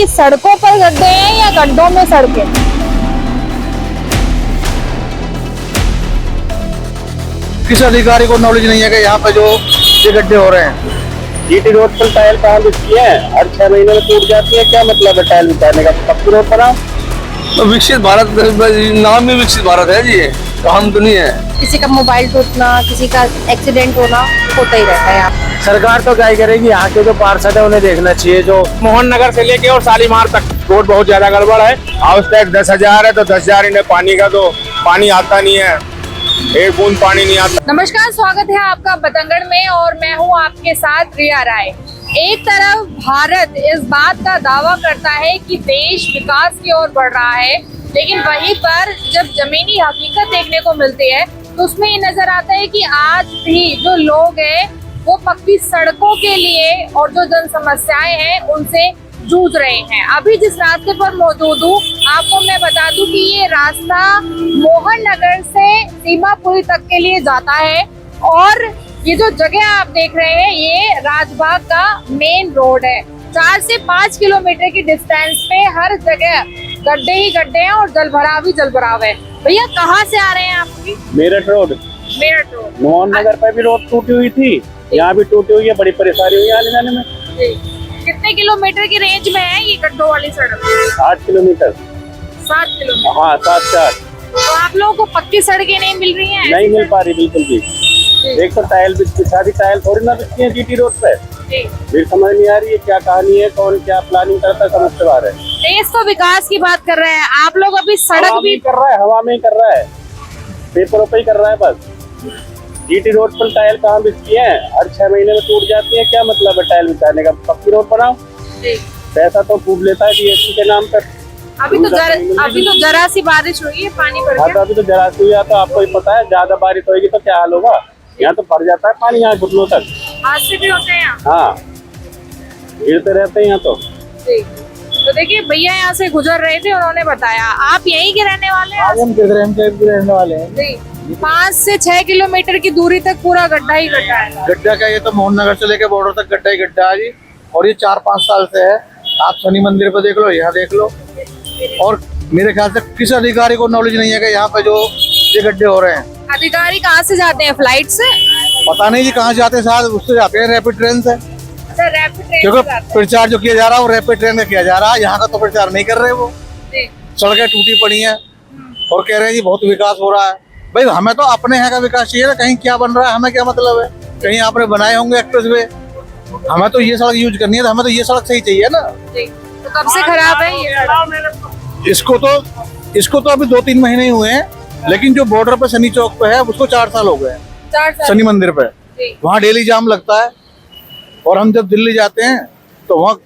कि सड़कों पर गड्ढे हैं या गड्ढों में सड़कें। किस अधिकारी को नॉलेज नहीं है कि यहाँ पे जो ये गड्ढे हो रहे हैं। जीटी रोड पर टाइल कहाँ बिकती है? हर 6 महीने में टूट जाती है। क्या मतलब है टाइल बिछाने का? पक्की रोड बनाओ। तो विकसित भारत, नाम ही विकसित भारत है जी, ये काम तो नहीं है। किसी का मोबाइल टूटना, किसी का एक्सीडेंट होना होता ही रहता है यहाँ। सरकार तो क्या ही करेगी, यहाँ के जो पार्षद है उन्हें देखना चाहिए। जो मोहन नगर से लेके और शालीमार तक रोड बहुत ज्यादा गड़बड़ है। हाउस टैक्स 10,000 है तो 10,000 इन्हें पानी का, तो पानी आता नहीं है, एक बूंद पानी नहीं आता। नमस्कार, स्वागत है आपका बतंगड़ में और मैं हूँ आपके साथ रिया राय। एक तरफ भारत इस बात का दावा करता है कि देश विकास की ओर बढ़ रहा है, लेकिन वहीं पर जब जमीनी हकीकत देखने को मिलती है तो उसमें ये नजर आता है कि आज भी जो लोग हैं वो पक्की सड़कों के लिए और जो जन समस्याएं हैं उनसे जूझ रहे हैं। अभी जिस रास्ते पर मौजूद हूँ आपको मैं बता दूं कि ये रास्ता मोहन नगर से सीमापुरी तक के लिए जाता है और ये जो जगह आप देख रहे हैं ये राजबाग का मेन रोड है। 4 से 5 किलोमीटर की डिस्टेंस पे हर जगह गड्ढे ही गड्ढे हैं और जलभराव ही जलभराव है। भैया कहाँ से आ रहे हैं आपकी? मेरठ रोड। मेरठ रोड। मोहन नगर पर भी रोड टूटी हुई थी, यहाँ भी टूटी हुई है, बड़ी परेशानी हुई आने जाने में। कितने किलोमीटर की रेंज में है ये गड्ढों वाली सड़क? 8 किलोमीटर। 7 किलोमीटर। हाँ 7-4। तो आप लोगों को पक्की सड़कें नहीं मिल रही हैं? नहीं मिल पा रही बिल्कुल भी। एक तो टाइल बिछा दी, टाइल थोड़ी ना बिकती है जीटी रोड पे। फिर समझ नहीं आ रही है क्या कहानी है, कौन क्या प्लानिंग करता है, समझ से बाहर है। देश तो विकास की बात कर रहे हैं, आप लोग अभी सड़क भी कर रहा है, हवा में ही कर रहा है, पेपरों पे ही कर रहा है बस। जीटी रोड पर टाइल कहाँ बिकती है? हर 6 महीने में टूट जाती है। क्या मतलब है टाइल बिछाने का? पक्की रोड बनाओ। पैसा तो खूब लेता है जीएसटी के नाम पर। अभी तो जरा सी बारिश हुई है, पानी भर हाँ गया। तो अभी तो जरा सी हुआ, तो आपको ही पता है ज्यादा बारिश होगी तो क्या हाल होगा। यहाँ तो भर जाता है पानी, यहाँ घुटनों तक। हादसे भी होते हैं यहाँ। हाँ गिरते रहते हैं यहाँ तो। तो देखिए भैया यहाँ से गुजर रहे थे, उन्होंने बताया। आप यहीं के रहने वाले हैं? हम रहने वाले हैं। 5 से 6 किलोमीटर की दूरी तक पूरा गड्ढा ही गड्ढा है। गड्ढा का ये तो मोहन नगर से लेके बॉर्डर तक गड्ढा ही गड्ढा है जी, और ये 4-5 साल से है। आप शनि मंदिर पे देख लो, यहाँ देख लो। और मेरे ख्याल से किस अधिकारी को नॉलेज नहीं है कि यहाँ पे जो ये गड्ढे हो रहे हैं। अधिकारी कहाँ से जाते हैं? फ्लाइट से? पता नहीं जी कहाँ जाते हैं, शायद उससे जाते हैं रैपिड ट्रेन से। अच्छा, रैपिड ट्रेन क्योंकि से जाते हैं। प्रचार जो किया जा रहा है वो रैपिड ट्रेन का किया जा रहा है, यहाँ का तो प्रचार नहीं कर रहे वो। सड़कें टूटी पड़ी हैं और कह रहे हैं जी बहुत विकास हो रहा है। भाई हमें तो अपने यहाँ का विकास चाहिए ना, कहीं क्या बन रहा है हमें क्या मतलब है? कहीं आपने बनाए होंगे एक्सप्रेस वे, हमें तो ये सड़क यूज करनी है, तो हमें तो ये सड़क सही चाहिए ना। तो कब से खराब है ये? इसको तो अभी 2-3 महीने ही हुए हैं, लेकिन जो बॉर्डर पे शनि चौक पे है उसको 4 साल हो गए हैं। 4 साल। शनि मंदिर पे वहाँ डेली जाम लगता है, और हम जब दिल्ली जाते हैं तो वहाँ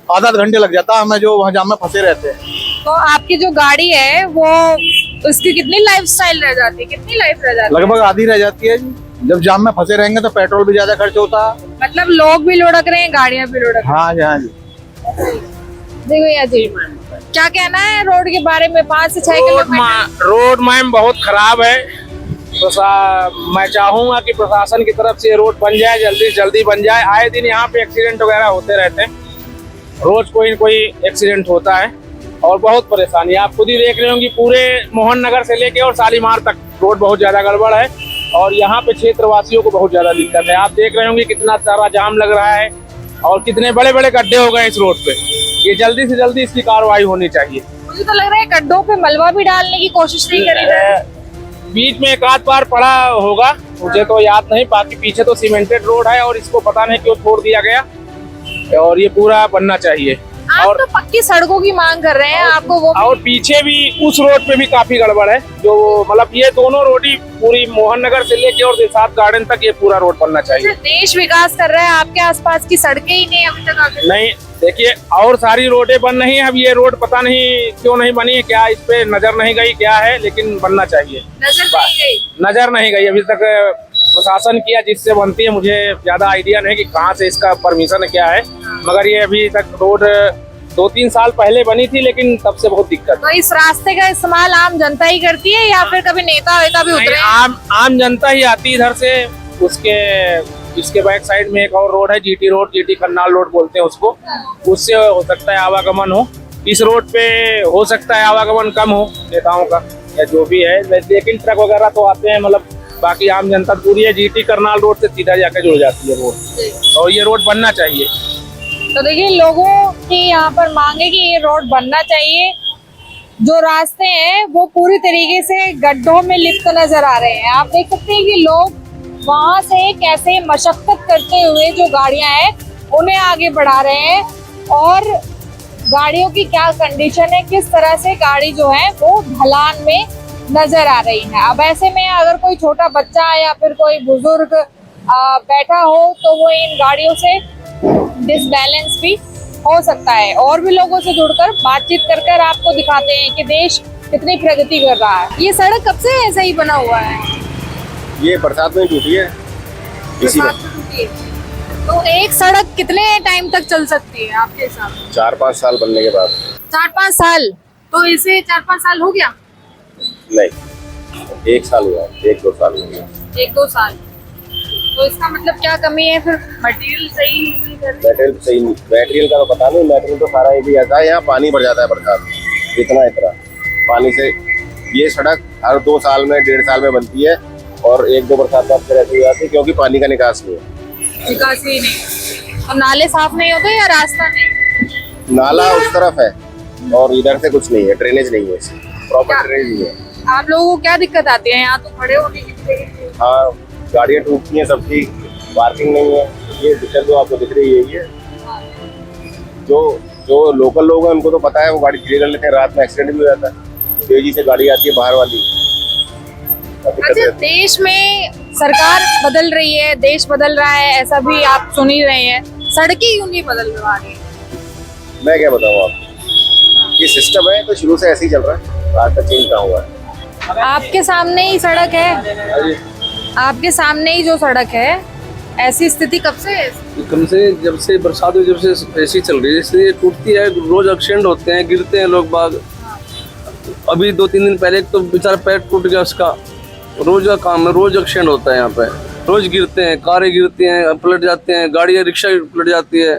आधा घंटे लग जाता है हमें, जो वहाँ जाम में फंसे रहते हैं। तो आपकी जो गाड़ी है वो उसकी कितनी लाइफ स्टाइल रह जाती है? कितनी लाइफ रह जाती है? लगभग आधी रह जाती है जी। जब जाम में फंसे रहेंगे तो पेट्रोल भी ज्यादा खर्च होता है। मतलब लोग भी लुढ़क रहे हैं, गाड़ियां भी लुढ़क रही हैं। हाँ जी, हाँ जी। जी भैया जी, क्या कहना है रोड के बारे में? 5 से 6 किलोमीटर रोड मैम बहुत खराब है। मैं चाहूंगा कि प्रशासन की तरफ से रोड बन जाए, जल्दी से जल्दी बन जाए। आए दिन यहाँ पे एक्सीडेंट वगैरह होते रहते हैं, रोज कोई न कोई एक्सीडेंट होता है और बहुत परेशानी। आप खुद ही देख रहे होंगे पूरे मोहन नगर से लेके और शालीमार तक रोड बहुत ज्यादा गड़बड़ है और यहाँ पे क्षेत्रवासियों को बहुत ज्यादा दिक्कत है। आप देख रहे होंगे कितना सारा जाम लग रहा है और कितने बड़े बड़े गड्ढे हो गए इस रोड पे। ये जल्दी से जल्दी इसकी कार्रवाई होनी चाहिए। मुझे तो लग रहा है गड्ढों पे मलबा भी डालने की कोशिश नहीं करी जा रही। बीच में एक आध बार पड़ा होगा, मुझे तो याद नहीं। बाकी पीछे तो सीमेंटेड रोड है और इसको पता नहीं क्यों छोड़ दिया गया, और ये पूरा बनना चाहिए। आप और तो पक्की सड़कों की मांग कर रहे हैं, आपको वो और पीछे भी उस रोड पे भी काफी गड़बड़ है। जो मतलब ये दोनों रोड ही पूरी मोहन नगर से लेके और दिलशाद गार्डन तक ये पूरा रोड बनना चाहिए। देश विकास कर रहा है, आपके आसपास की सड़कें ही नहीं अभी तक आगे। नहीं देखिए, और सारी रोडें बन रही हैं, अब ये रोड पता नहीं क्यों नहीं बनी है, क्या इस पे नजर नहीं गई क्या है, लेकिन बनना चाहिए। नजर नहीं गई अभी तक प्रशासन किया जिससे बनती है। मुझे ज्यादा आइडिया नहीं कि कहाँ से इसका परमिशन क्या है, मगर ये अभी तक रोड 2-3 साल पहले बनी थी, लेकिन तब से बहुत दिक्कत। तो इस रास्ते का इस्तेमाल आम जनता ही करती है या फिर कभी नेता वेता भी उतरे? आम जनता ही आती इधर से, उसके इसके बैक साइड में एक और रोड है, GT road, GT Karnal road बोलते हैं उसको, उससे हो सकता है आवागमन हो। इस रोड पे हो सकता है आवागमन कम हो नेताओं का या जो भी है, लेकिन ट्रक वगैरह तो आते हैं, मतलब बाकी आम जनता पूरी है। जीटी करनाल रोड से सीधा जाके जुड़ जाती है रोड, और ये रोड बनना चाहिए। तो देखिए, लोगों की यहाँ पर मांग है कि ये रोड बनना चाहिए। जो रास्ते हैं वो पूरी तरीके से गड्ढों में लिप्त नजर आ रहे हैं। आप देख सकते हैं कि लोग वहां से कैसे मशक्कत करते हुए जो गाड़ियां हैं उन्हें आगे बढ़ा रहे हैं, और गाड़ियों की क्या कंडीशन है, किस तरह से गाड़ी जो है वो ढलान में नजर आ रही है। अब ऐसे में अगर कोई छोटा बच्चा या फिर कोई बुजुर्ग बैठा हो तो वो इन गाड़ियों से डिसबैलेंस भी हो सकता है। और भी लोगों से जुड़कर बातचीत कर आपको दिखाते हैं कि देश कितनी प्रगति कर रहा है। ये सड़क कब से ऐसा ही बना हुआ है? ये बरसात में टूटी है, इसी में। बरसात में टूटी है। तो एक सड़क कितने टाइम तक चल सकती है आपके हिसाब से? 4-5 साल बनने के बाद। 4-5 साल? तो इसे 4-5 साल हो गया? नहीं, 1 साल हुआ, 1-2 साल हो गया। 1-2 साल। तो इसका मतलब क्या कमी है फिर? मटेरियल सही नहीं कर रही? मटेरियल सही नहीं, मटेरियल का तो पता नहीं, मटेरियल तो सारा भी ऐसा है, यहाँ पानी भर जाता है बरसात में, इतना पानी से। ये सड़क हर 2 साल में, 1.5 साल में बनती है, और 1-2 बरसात बाद फिर ऐसी हो जाती है, क्योंकि पानी का निकास नहीं है। निकास ही नहीं। और नाले साफ नहीं होते या रास्ता नहीं? नाला उस तरफ है और इधर से कुछ नहीं है, ड्रेनेज नहीं है, प्रॉपर ड्रेनेज नहीं है। आप लोगों को क्या दिक्कत आती है यहाँ तो खड़े होने की? हाँ, गाड़ियाँ टूटती हैं सबकी, पार्किंग नहीं है, ये दिक्कत जो आपको दिख रही है। ये जो लोकल लोग हैं उनको तो पता है, वो गाड़ी धीरे कर लेते हैं, रात में एक्सीडेंट भी हो जाता है, तेजी से गाड़ी आती है बाहर वाली। अच्छा, देश में सरकार बदल रही है, देश बदल रहा है, ऐसा भी आप सुन ही रहे हैं, सड़कें क्यों नहीं बदल रही? मैं क्या बताऊँ आपको, ये सिस्टम है तो शुरू से ऐसे ही चल रहा है, आज तक चेंज कहाँ हुआ है। आपके सामने ही सड़क है, आपके सामने ही जो सड़क है, ऐसी स्थिति कब से है? कम से जब से बरसात हुई, जब से ऐसी चल रही है, इसलिए टूटती है, रोज एक्सीडेंट होते हैं, गिरते हैं लोग बाग। अभी 2-3 दिन पहले तो बेचारा पैर टूट गया उसका। रोज का काम है, रोज एक्सीडेंट होता है यहाँ पे, रोज गिरते हैं, कारें गिरती हैं, पलट जाते हैं, गाड़ियाँ, रिक्शा पलट जाती है।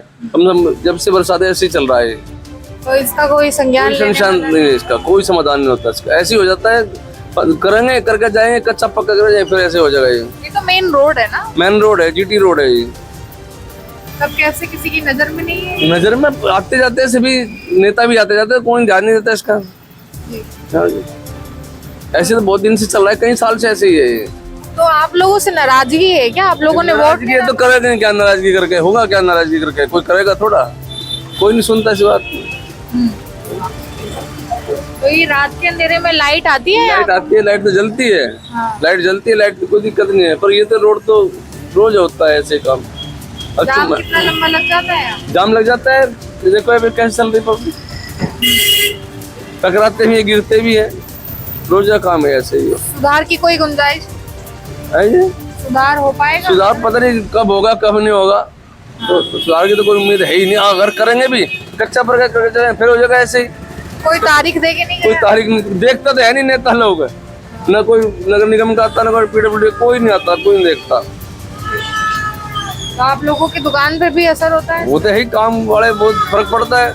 जब से बरसात ऐसे ही चल रहा है, तो इसका कोई संज्ञान नहीं है, इसका कोई समाधान नहीं होता। इसका ऐसे ही हो जाता है, करेंगे करके जाएंगे, कच्चा पक्का कर जाए, फिर ऐसे हो जाएगा। ये तो मेन रोड है ना? मेन रोड है, जीटी रोड है ये। तब कैसे किसी की नजर में नहीं है? नजर में आते जाते सभी नेता भी आते जाते, कोई ध्यान नहीं देता इसका। ऐसे तो बहुत दिन से चल रहा है, कई साल से ऐसे ही है ये। तो आप लोगों से नाराजगी है क्या? आप लोगों ने वोट दिया तो करेंगे क्या? नाराजगी करके होगा क्या? नाराजगी करके कोई करेगा थोड़ा, कोई नहीं सुनता इस बात। तो ये रात के अंधेरे में लाइट आती है? लाइट आती है, लाइट तो जलती है। लाइट जलती है, लाइट की कोई दिक्कत नहीं है, पर ये तो रोड तो रोज होता है ऐसे काम। जाम कितना लंबा लग जाता है? जाम लग जाता है, देखो अभी कैसे चल रही पब्लिक, टकराते भी है, गिरते भी है, रोज का काम है ऐसे ही। सुधार की कोई गुंजाइश है ये? सुधार हो पाएगा? सुधार पता नहीं कब होगा कब नहीं होगा, तो सुधार की तो कोई उम्मीद है ही नहीं। अगर करेंगे भी कच्चा पर फिर हो जाएगा ऐसे ही। कोई तारीख देके नहीं कोई गया? तारीख नहीं देखता तो है नहीं नेता लोग, न कोई नगर निगम का आता, न कोई PWD, कोई नहीं आता, कोई नहीं देखता। तो आप लोगों की दुकान पे भी असर होता है? वो तो है, काम वाले बहुत फर्क पड़ता है।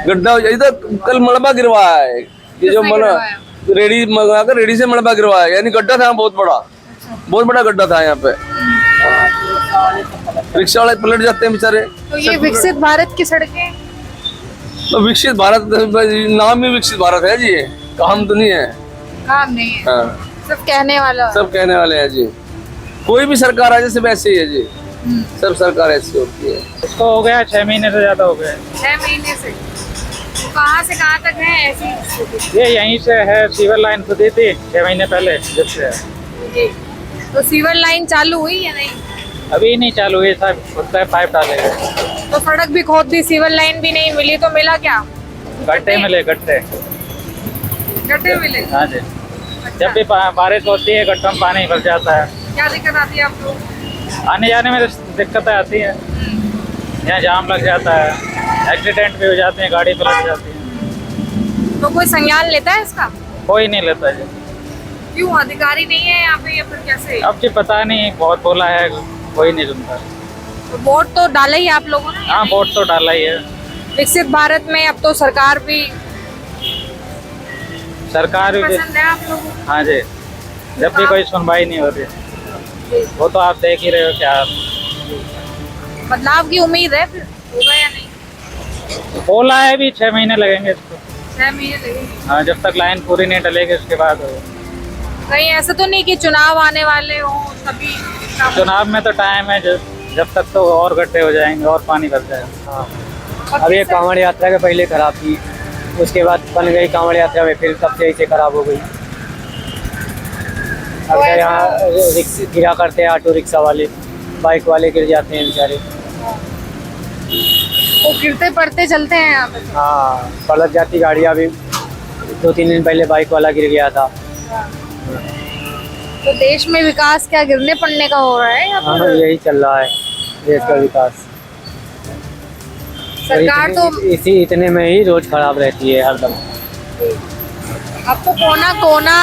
गड्ढा इधर कल मलबा गिरवाया है, ये जो रेडी मंगा कर रेडी से मलबा गिरवाया, यानी गड्ढा था बहुत बड़ा, बहुत बड़ा गड्ढा था यहाँ पे, रिक्शा वाले पलट जाते हैं बेचारे। तो ये विकसित भारत की सड़कें? तो विकसित भारत नाम ही विकसित भारत है जी, काम तो नहीं है, काम नहीं है। हाँ। सब कहने वाला। सब कहने वाले हैं जी, कोई भी सरकार आ जाए सब ऐसे ही है जी, सब सरकार ऐसी होती है। इसको हो गया 6 महीने से ज्यादा हो गया। 6 महीने से? तो कहाँ से कहाँ तक है ऐसी? ये यहीं से है, सीवर लाइन खुदी थी 6 महीने पहले जब से है। जी। तो सीवर लाइन चालू हुई या नहीं? अभी नहीं चालू हुई, सब पाइप डालेगा। तो सड़क भी खोद दी, सीवर लाइन भी नहीं मिली, तो मिला क्या? गड्ढे मिले, गड्ढे मिले। हाँ जी। जब भी बारिश होती है गड्ढों में पानी भर जाता है। क्या दिक्कत आती है आपको? आने जाने में दिक्कतें आती हैं, यहाँ जाम लग जाता है, एक्सीडेंट भी हो जाते हैं, गाड़ी पलट जाती है। तो कोई संज्ञान लेता है इसका? कोई नहीं लेता जी। क्यों अधिकारी नहीं है यहाँ पे या फिर कैसे? अब जी पता नहीं, बहुत बोला है कोई नहीं सुनता। वोट तो डाला ही आप लोगों ने? हाँ वोट तो डाला ही है। विकसित भारत में अब तो सरकार भी पसंद है आप लोगों को? हाँ जी, जब भी कोई सुनवाई नहीं हो रही, वो तो आप देख ही रहे हो क्या। बदलाव की उम्मीद है फिर होगा या नहीं? बोला है भी 6 महीने लगेंगे इसको। 6 महीने लगेंगे? हाँ, जब तक लाइन पूरी नहीं डलेगी उसके बाद होगा। कहीं ऐसा तो नहीं कि चुनाव आने वाले हो तभी? चुनाव में तो टाइम है, जब तक तो और गड्ढे हो जाएंगे और पानी भर जाएगा। हाँ, अब ये कांवड़ यात्रा के पहले खराब थी, उसके बाद बन गई कांवड़ यात्रा में, फिर तब से ऐसे खराब हो गई। अब तो यहाँ गिरा करते हैं ऑटो रिक्शा वाले, बाइक वाले गिर जाते हैं बेचारे। वो गिरते पड़ते चलते हैं यहाँ पे? हाँ, पलट जाती गाड़ियाँ भी। 2-3 दिन पहले बाइक वाला गिर गया था। तो देश में विकास क्या गिरने पड़ने का हो रहा है या हाँ, फिर यही चल रहा है देश का विकास। सरकार तो इतने में ही रोज खराब रहती है हरदम। अब तो कोना कोना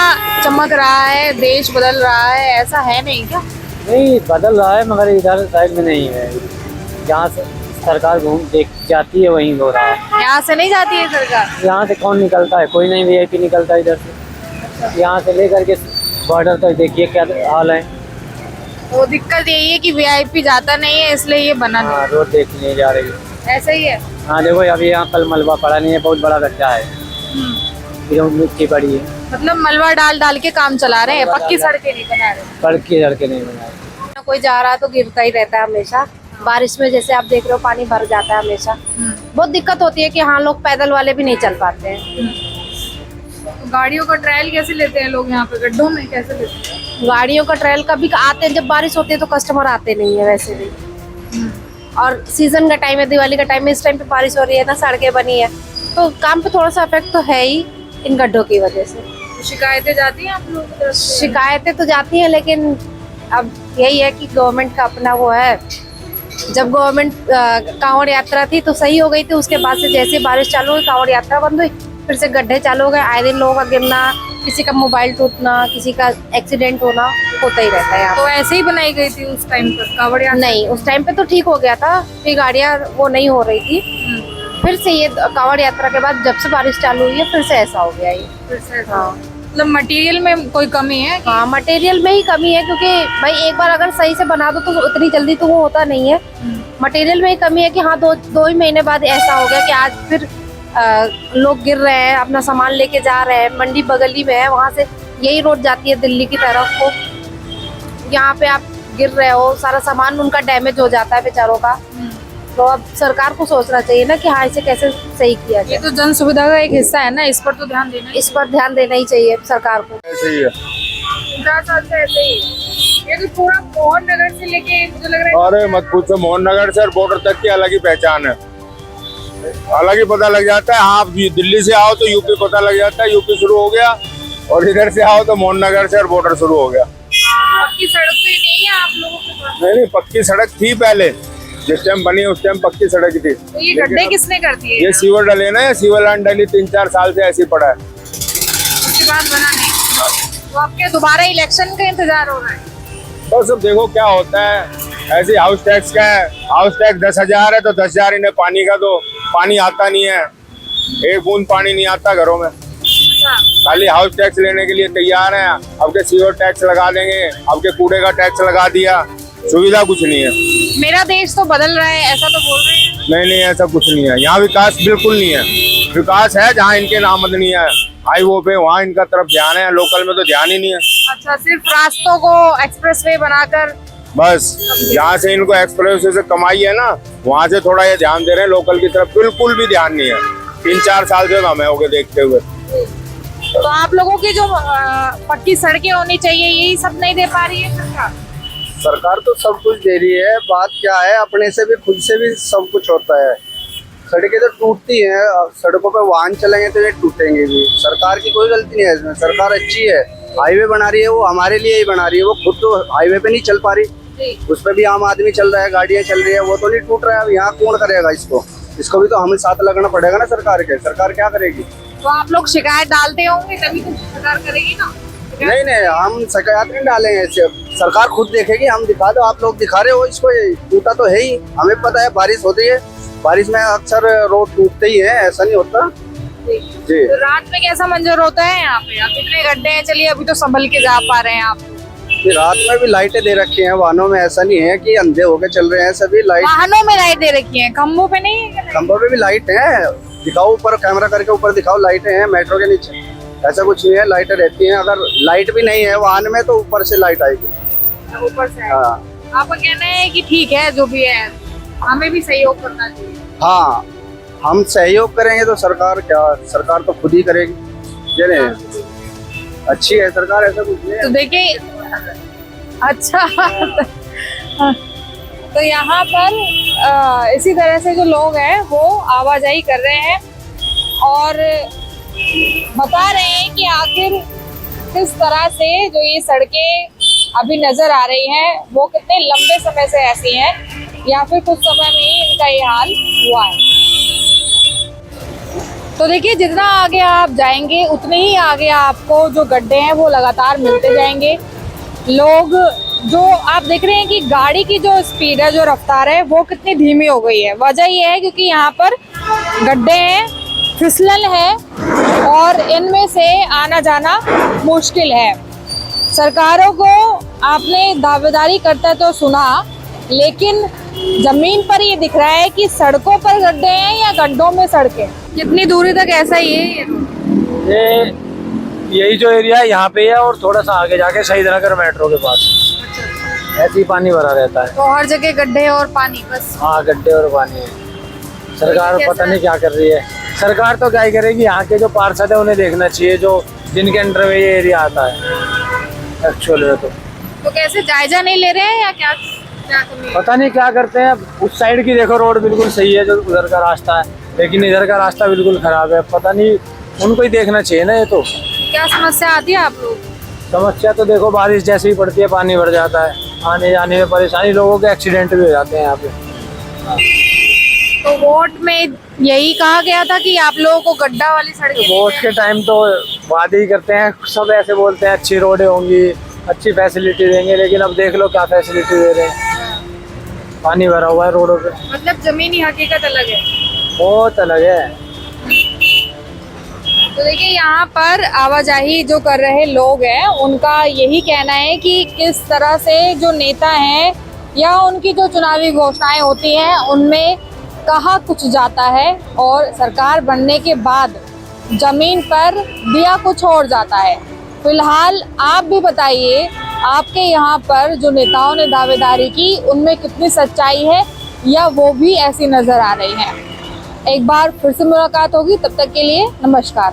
चमक रहा है, देश बदल रहा है, ऐसा है नहीं क्या? नहीं बदल रहा है, मगर इधर साइड में नहीं है। जहाँ से सरकार घूम देख जाती है वहीं हो रहा है। यहाँ से नहीं जाती है सरकार? यहाँ से कौन निकलता है? कोई नहीं, वीआईपी निकलता है इधर से। यहाँ से लेकर के बॉर्डर तक देखिए क्या हाल है। वो दिक्कत यही है कि वीआईपी जाता नहीं है, इसलिए ये बना हाँ, रोड देखने जा रही है। नहीं। ऐसा ही है? हाँ देखो, अभी यहाँ कल मलबा पड़ा नहीं है, बहुत बड़ा गड्ढा है, मिट्टी पड़ी है। मतलब मलबा डाल डाल के काम चला रहे हैं, पक्की सड़कें नहीं बना रहे। सड़क की सड़कें नहीं बनाई। कोई जा रहा है तो गिरता ही रहता है हमेशा। बारिश में जैसे आप देख रहे हो पानी भर जाता है हमेशा। बहुत दिक्कत होती है कि हाँ, लोग पैदल वाले भी नहीं चल पाते हैं। तो गाड़ियों का ट्रायल कैसे लेते हैं लोग यहाँ पे, गड्ढों में कैसे लेते हैं? गाड़ियों का ट्रायल कभी आते हैं, जब बारिश होती है तो कस्टमर आते नहीं है वैसे भी। और सीजन का टाइम है, दिवाली का टाइम है, इस टाइम पे बारिश हो रही है ना, सड़कें बनी है, तो काम पे थोड़ा सा इफेक्ट तो है ही इन गड्ढों की वजह से। तो शिकायतें जाती हैं आप लोगों की तरफ से? शिकायतें तो जाती हैं, लेकिन अब यही है कि गवर्नमेंट का अपना वो है। जब गवर्नमेंट कांवड़ यात्रा थी तो सही हो गई थी, उसके बाद से जैसे बारिश चालू हुई कांवड़ यात्रा बंद हुई, फिर से गड्ढे चालू हो गए। आए दिन लोगों का गिरना, किसी का मोबाइल टूटना, किसी का एक्सीडेंट होना होता ही रहता है यहाँ तो ऐसे ही बनाई गई थी उस टाइम पर कांवड़ यात्रा? नहीं, उस टाइम पे तो ठीक हो गया था, फिर गाड़ियाँ वो नहीं हो रही थी। फिर से ये कांवड़ यात्रा के बाद जब से बारिश चालू हुई है फिर से ऐसा हो गया ये। फिर से हाँ, मतलब मटेरियल में कोई कमी है? हाँ, मटेरियल में ही कमी है, क्योंकि भाई एक बार अगर सही से बना दो तो इतनी जल्दी तो वो होता नहीं है। मटेरियल में ही कमी है कि हाँ, दो ही महीने बाद ऐसा हो गया कि आज फिर लोग गिर रहे हैं, अपना सामान लेके जा रहे हैं। मंडी बगल ही में है, वहाँ से यही रोड जाती है दिल्ली की तरफ को। यहाँ पे आप गिर रहे हो, सारा सामान उनका डैमेज हो जाता है बेचारों का। तो अब सरकार को सोचना चाहिए ना कि हाँ, इसे कैसे सही किया ये जाए। तो जन सुविधा का एक हिस्सा है ना, इस पर तो ध्यान देना इस पर ध्यान देना ही चाहिए सरकार को। ऐसे ही है। 50 साल से ऐसे ही। ये तो पूरा मोहन नगर से लेके मुझे लग रहा है अरे मत पूछो, मोहन नगर से बॉर्डर तक की अलग ही पहचान है, अलग ही पता लग जाता है। हाँ, दिल्ली से आओ तो यूपी पता लग जाता है, यूपी शुरू हो गया, और इधर से आओ तो मोहन नगर से और बॉर्डर शुरू हो गया। पक्की सड़क तो ये नहीं है आप लोगों के पास? नहीं, पक्की सड़क थी पहले, जिस टाइम बनी उस टाइम पक्की सड़क थी। तो ये गड्ढे किसने कर दिए? ये सीवर डले ना, सीवर लाइन डली 3-4 साल से ऐसे ही पड़ा है। उसके बाद बना नहीं। तो आपके दोबारा इलेक्शन का इंतजार हो रहा है? बस अब देखो क्या होता है। ऐसे हाउस टैक्स का है, हाउस टैक्स 10,000 है तो 10,000 इन्हें पानी का दो, पानी आता नहीं है, एक बूंद पानी नहीं आता घरों में। खाली हाउस टैक्स लेने के लिए तैयार हैं। अब के सीवर टैक्स लगा देंगे, अब के कूड़े का टैक्स लगा दिया, सुविधा कुछ नहीं है। मेरा देश तो बदल रहा है ऐसा तो बोल रहे हैं? नहीं, ऐसा कुछ नहीं है। यहाँ विकास बिल्कुल नहीं है। विकास है जहाँ इनके नामदनी है, हाईवे पे, वहाँ इनका तरफ ध्यान है, लोकल में तो ध्यान ही नहीं है। अच्छा, सिर्फ रास्तों को एक्सप्रेसवे बनाकर बस जहाँ से इनको एक्सप्रेस से कमाई है ना, वहाँ से थोड़ा ये ध्यान दे रहे हैं, लोकल की तरफ बिल्कुल भी ध्यान नहीं है। 3-4 साल से हमें हो गए देखते हुए। तो आप लोगों की जो पक्की सड़कें होनी चाहिए यही सब नहीं दे पा रही है सरकार? सरकार तो सब कुछ दे रही है, बात क्या है, अपने से भी खुद से भी सब कुछ होता है। सड़कें तो टूटती हैं, सड़कों पे वाहन चलेंगे तो ये टूटेंगे भी। सरकार की कोई गलती नहीं है इसमें, सरकार अच्छी है। हाईवे बना रही है, वो हमारे लिए ही बना रही है, वो खुद तो हाईवे पे नहीं चल पा रही, उस पर भी आम आदमी चल रहा है, गाड़ियाँ चल रही है, वो तो नहीं टूट रहा है। अब यहाँ कौन करेगा इसको भी तो हमें साथ लगना पड़ेगा ना सरकार के। सरकार क्या करेगी? तो आप लोग शिकायत डालते होंगे तभी तो सरकार करेगी ना। क्या? नहीं हम शिकायत नहीं डालेंगे ऐसे, सरकार खुद देखेगी। हम दिखा दो, आप लोग दिखा रहे हो इसको, ये टूटा तो है ही, हमें पता है। बारिश होती है, बारिश में अक्सर रोड टूटते ही है, ऐसा नहीं होता जी। तो रात में कैसा मंजर होता है यहाँ पे? अब इतने गड्ढे हैं, चलिए अभी तो संभल के जा पा रहे हैं आप। फिर रात में भी लाइटें दे रखी हैं वाहनों में, ऐसा नहीं है कि अंधे होके चल रहे हैं सभी। लाइट वाहनों में लाइट दे रखी है, खम्भों पे नहीं है? खंभों पे भी लाइट है, दिखाओ ऊपर, कैमरा करके ऊपर दिखाओ, लाइटें हैं मेट्रो के नीचे। ऐसा कुछ नहीं है, लाइटें रहती हैं। अगर लाइट भी नहीं है वाहन में तो ऊपर से लाइट आएगी। ऊपर से हाँ आपका कहना है कि ठीक है जो भी है, हमें भी सहयोग करना चाहिए। हाँ, हम सहयोग करेंगे तो सरकार क्या, सरकार तो खुद ही करेगी। ये नहीं अच्छी है सरकार, ऐसा कुछ नहीं है। तो देखिए, अच्छा तो यहाँ पर इसी तरह से जो लोग हैं वो आवाजाही कर रहे हैं और बता रहे हैं कि आखिर किस तरह से जो ये सड़कें अभी नजर आ रही हैं वो कितने लंबे समय से ऐसी हैं या फिर कुछ समय में ही इनका ये हाल हुआ है। तो देखिए, जितना आगे आप जाएंगे उतने ही आगे आपको जो गड्ढे हैं वो लगातार मिलते जाएंगे। लोग जो आप देख रहे हैं कि गाड़ी की जो स्पीड है, जो रफ्तार है, वो कितनी धीमी हो गई है। वजह ये है क्योंकि यहाँ पर गड्ढे हैं, फिसलन है और इनमें से आना जाना मुश्किल है। सरकारों को आपने दावेदारी करता तो सुना, लेकिन जमीन पर ये दिख रहा है कि सड़कों पर गड्ढे हैं या गड्ढों में सड़कें। कितनी दूरी तक ऐसा ही है? ये यही जो एरिया है यहाँ पे है और थोड़ा सा आगे जाके शहीद नगर मेट्रो के पास ऐसे ही पानी भरा रहता है। तो हर जगह गड्ढे और पानी बस? हाँ, गड्ढे और पानी है। सरकार पता नहीं क्या कर रही है। सरकार तो क्या ही करेगी, यहाँ के जो पार्षद है उन्हें देखना चाहिए, जो जिनके अंडर में ये एरिया आता है एक्चुअल में। तो कैसे जायजा नहीं ले रहे हैं या क्या कमी है? पता नहीं क्या करते हैं। उस साइड की देखो रोड बिल्कुल सही है, जो उधर का रास्ता है, लेकिन इधर का रास्ता बिल्कुल खराब है। पता नहीं, उनको ही देखना चाहिए ना। ये तो क्या समस्या आती है आप लोग? समस्या तो देखो, बारिश जैसे ही पड़ती है पानी भर जाता है, आने जाने में परेशानी, लोगों के एक्सीडेंट भी हो जाते हैं यहाँ पे। तो वोट में यही कहा गया था कि आप लोगों को गड्ढा वाली सड़कें वोट के टाइम तो वादे ही करते हैं, सब ऐसे बोलते हैं अच्छी रोडें होंगी, अच्छी फैसिलिटी देंगे, लेकिन अब देख लो क्या फैसिलिटी दे रहे हैं। पानी भरा हुआ है रोडों पे। मतलब जमीनी हकीकत अलग है, बहुत अलग है। तो देखिए, यहाँ पर आवाजाही जो कर रहे लोग हैं उनका यही कहना है कि किस तरह से जो नेता हैं या उनकी जो चुनावी घोषणाएं होती हैं उनमें कहा कुछ जाता है और सरकार बनने के बाद जमीन पर दिया कुछ और जाता है। फिलहाल आप भी बताइए, आपके यहाँ पर जो नेताओं ने दावेदारी की उनमें कितनी सच्चाई है या वो भी ऐसी नजर आ रही है। एक बार फिर से मुलाकात होगी, तब तक के लिए नमस्कार।